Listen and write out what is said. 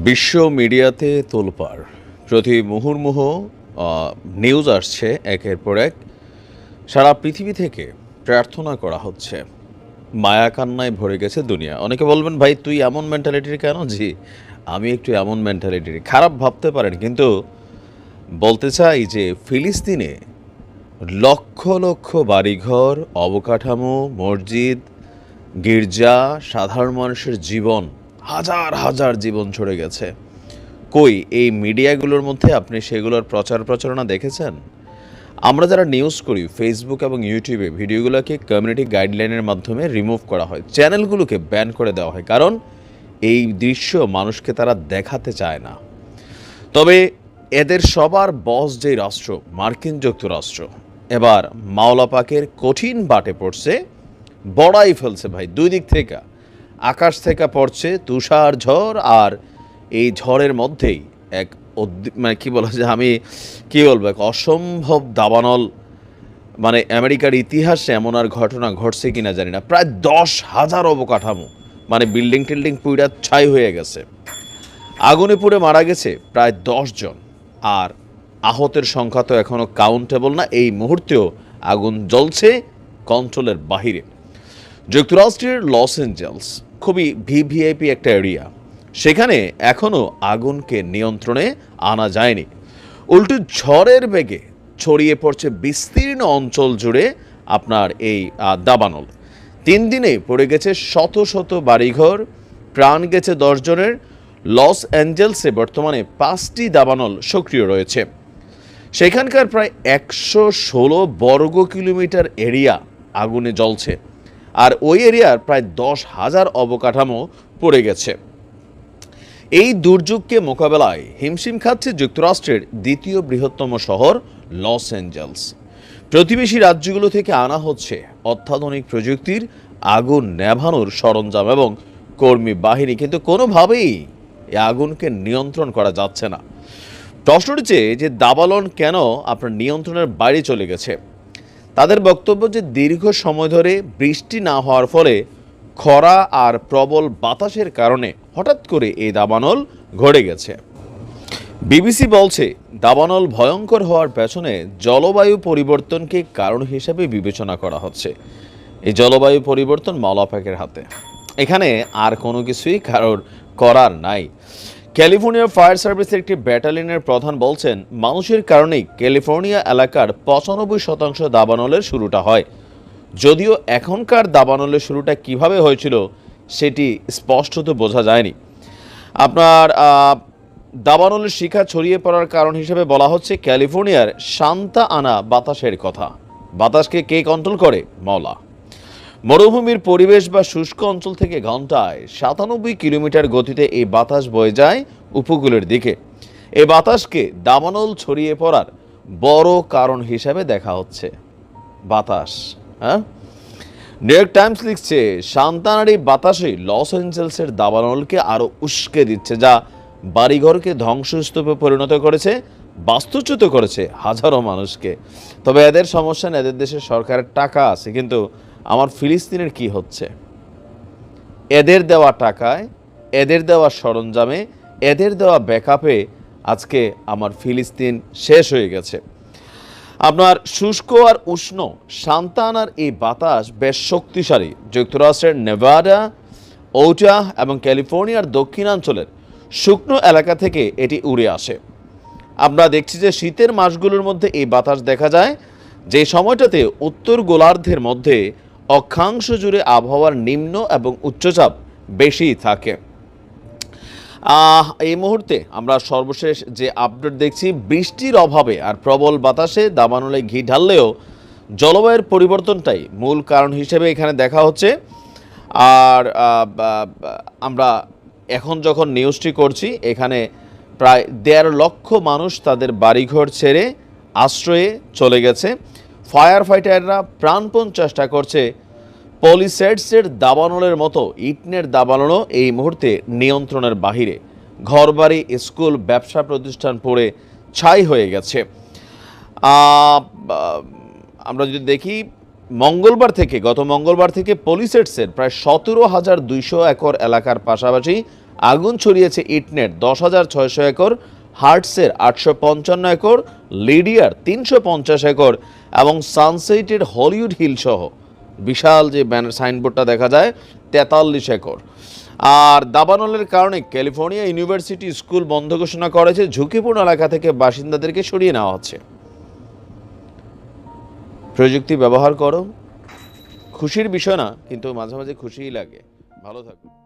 বিশ্ব মিডিয়াতে তোলপাড়, প্রতি মুহুর্মুহু নিউজ আসছে একের পর এক। সারা পৃথিবী থেকে প্রার্থনা করা হচ্ছে, মায়া কান্নায় ভরে গেছে দুনিয়া। অনেকে বলবেন, ভাই তুই এমন মেন্টালিটির কেন? জি, আমি একটু এমন মেন্টালিটির। খারাপ ভাবতে পারেন, কিন্তু বলতে চাই যে ফিলিস্তিনে লক্ষ লক্ষ বাড়িঘর, অবকাঠামো, মসজিদ, গির্জা, সাধারণ মানুষের জীবন, হাজার হাজার জীবন ছড়ে গেছে। কই এই মিডিয়াগুলোর মধ্যে আপনি সেগুলোর প্রচারণা দেখেছেন? আমরা যারা নিউজ করি ফেসবুক এবং ইউটিউবে ভিডিওগুলোকে কমিউনিটি গাইডলাইনের মাধ্যমে রিমুভ করা হয়, চ্যানেলগুলোকে ব্যান করে দেওয়া হয়, কারণ এই দৃশ্য মানুষকে তারা দেখাতে চায় না। তবে এদের সবার বস যেই রাষ্ট্র, মার্কিন যুক্তরাষ্ট্র, এবার মাওলা পাকের কঠিন বাটে পড়ছে, বড়াই ফেলছে ভাই। দুই দিক থেকে আকাশ থেকে পড়ছে তুষার ঝড়, আর এই ঝড়ের মধ্যেই এক মানে কী বলা যায়, আমি কী বলবো, এক অসম্ভব দাবানল। মানে আমেরিকার ইতিহাসে এমন আর ঘটনা ঘটছে কিনা জানি না, প্রায় 10,000 অবকাঠামো, মানে বিল্ডিং টিল্ডিং পুইরা ছাই হয়ে গেছে। আগুনে পুড়ে মারা গেছে প্রায় 10 জন, আর আহতের সংখ্যা তো এখনও কাউন্টেবল না। এই মুহূর্তেও আগুন জ্বলছে কন্ট্রোলের বাহিরে। যুক্তরাষ্ট্রের লস অ্যাঞ্জেলস খুবই ভিভিআইপি একটা এরিয়া, সেখানে এখনও আগুনকে নিয়ন্ত্রণে আনা যায়নি। উল্টো ঝড়ের বেগে ছড়িয়ে পড়ছে বিস্তীর্ণ অঞ্চল জুড়ে আপনার এই দাবানল। 3 দিনে পড়ে গেছে শত শত বাড়িঘর, প্রাণ গেছে 10 জনের। লস অ্যাঞ্জেলসে বর্তমানে 5টি দাবানল সক্রিয় রয়েছে। সেখানকার প্রায় 116 বর্গ কিলোমিটার এরিয়া আগুনে জ্বলছে, আর ওই এরিয়ার প্রায় 10,000 অবকাঠামো পড়ে গেছে। এই দুর্যোগকে মোকাবেলায় হিমশিম খাচ্ছে যুক্তরাষ্ট্রের দ্বিতীয় বৃহত্তম শহর লস অ্যাঞ্জেলস। প্রতিবেশী রাজ্যগুলো থেকে আনা হচ্ছে অত্যাধুনিক প্রযুক্তির আগুন নেভানোর সরঞ্জাম এবং কর্মী বাহিনী, কিন্তু কোনোভাবেই এই আগুনকে নিয়ন্ত্রণ করা যাচ্ছে না। প্রশ্ন উঠছে যে দাবানল কেন আপনার নিয়ন্ত্রণের বাইরে চলে গেছে। তাদের বক্তব্য যে দীর্ঘ সময় ধরে বৃষ্টি না হওয়ার ফলে খরা আর প্রবল বাতাসের কারণে হঠাৎ করে এই দাবানল ঘটে গেছে। বিবিসি বলছে, দাবানল ভয়ঙ্কর হওয়ার পেছনে জলবায়ু পরিবর্তনকে কারণ হিসেবে বিবেচনা করা হচ্ছে। এই জলবায়ু পরিবর্তন মাওলা পাকের হাতে, এখানে আর কোনো কিছুই কারোর করার নাই। ক্যালিফোর্নিয়ার ফায়ার সার্ভিসের একটি ব্যাটালিয়নের প্রধান বলছেন, মানুষের কারণেই ক্যালিফোর্নিয়া এলাকার 95% দাবানলের শুরুটা হয়। যদিও এখনকার দাবানলের শুরুটা কিভাবে হয়েছিল সেটি স্পষ্টত বোঝা যায়নি। আপনার দাবানলের শিখা ছড়িয়ে পড়ার কারণ হিসেবে বলা হচ্ছে ক্যালিফোর্নিয়ার সান্তা আনা বাতাসের কথা। বাতাসকে কে কন্ট্রোল করে? মাওলা। মরুভূমির পরিবেশ বা শুষ্ক অঞ্চল থেকে ঘন্টায় 97 কিলোমিটার গতিতে এই বাতাস বয়ে যায় উপকূলের দিকে। এই বাতাসকে দাবানল ছড়িয়ে পড়ার বড় কারণ হিসেবে দেখা হচ্ছে। বাতাস, হ্যাঁ। নিউ ইয়র্ক টাইমস লিখছে, সান্তানার এই বাতাসে লস অ্যাঞ্জেলসের দাবানলকে আরও উস্কে দিচ্ছে, যা বাড়িঘরকে ধ্বংসস্তূপে পরিণত করেছে, বাস্তুচ্যুত করেছে হাজারো মানুষকে। তবে এদের সমস্যা না, এদের দেশের সরকারের টাকা আছে, কিন্তু আমার ফিলিস্তিনের কি হচ্ছে? এদের দেওয়া টাকায়, এদের দেওয়া সরঞ্জামে, এদের দেওয়া ব্যাকআপে আজকে আমার ফিলিস্তিন শেষ হয়ে গেছে। আপনার শুষ্ক আর উষ্ণ সান্তানার এই বাতাস বেশ শক্তিশালী। যুক্তরাষ্ট্রের নেভাডা, ওটাহ এবং ক্যালিফোর্নিয়ার দক্ষিণাঞ্চলের শুকনো এলাকা থেকে এটি উড়ে আসে। আমরা দেখছি যে শীতের মাসগুলোর মধ্যে এই বাতাস দেখা যায়, যে সময়টাতে উত্তর গোলার্ধের মধ্যে অক্ষাংশ জুড়ে আবহাওয়ার নিম্ন এবং উচ্চচাপ বেশি থাকে। এই মুহূর্তে আমরা সর্বশেষ যে আপডেট দেখছি, বৃষ্টির অভাবে আর প্রবল বাতাসে দাবানলে ঘি ঢাললেও জলবায়ুর পরিবর্তনটাই মূল কারণ হিসেবে এখানে দেখা হচ্ছে। আর আমরা এখন যখন নিউজটি করছি, এখানে প্রায় 1.5 লক্ষ মানুষ তাদের বাড়িঘর ছেড়ে আশ্রয়ে চলে গেছে। ফায়ার ফাইটাররা প্রাণপণ চেষ্টা করছে পলিসেডসের দাবানলের মতো ইটনের দাবানলও এই মুহূর্তে নিয়ন্ত্রণের বাহিরে। ঘরবাড়ি, স্কুল, ব্যবসা প্রতিষ্ঠান পড়ে ছাই হয়ে গেছে। আমরা যদি দেখি, গত মঙ্গলবার থেকে পলিসেডসের প্রায় 17,200 একর এলাকার পাশাপাশি আগুন ছড়িয়েছে ইটনেট 10,600 একর, হার্টসের 855 একর, লিডিয়ার 350 একর এবং সানসেটের হলিউড হিল সহ বিশাল যে ব্যানার সাইনবোর্ডটা দেখা যায় 43 একর। আর দাবানলের কারণে ক্যালিফোর্নিয়া ইউনিভার্সিটি স্কুল বন্ধ ঘোষণা করেছে, ঝুঁকিপূর্ণ এলাকা থেকে বাসিন্দাদেরকে সরিয়ে নেওয়া হচ্ছে। প্রযুক্তি ব্যবহার করো, খুশির বিষয় না, কিন্তু মাঝে মাঝে খুশিই লাগে। ভালো থাকো।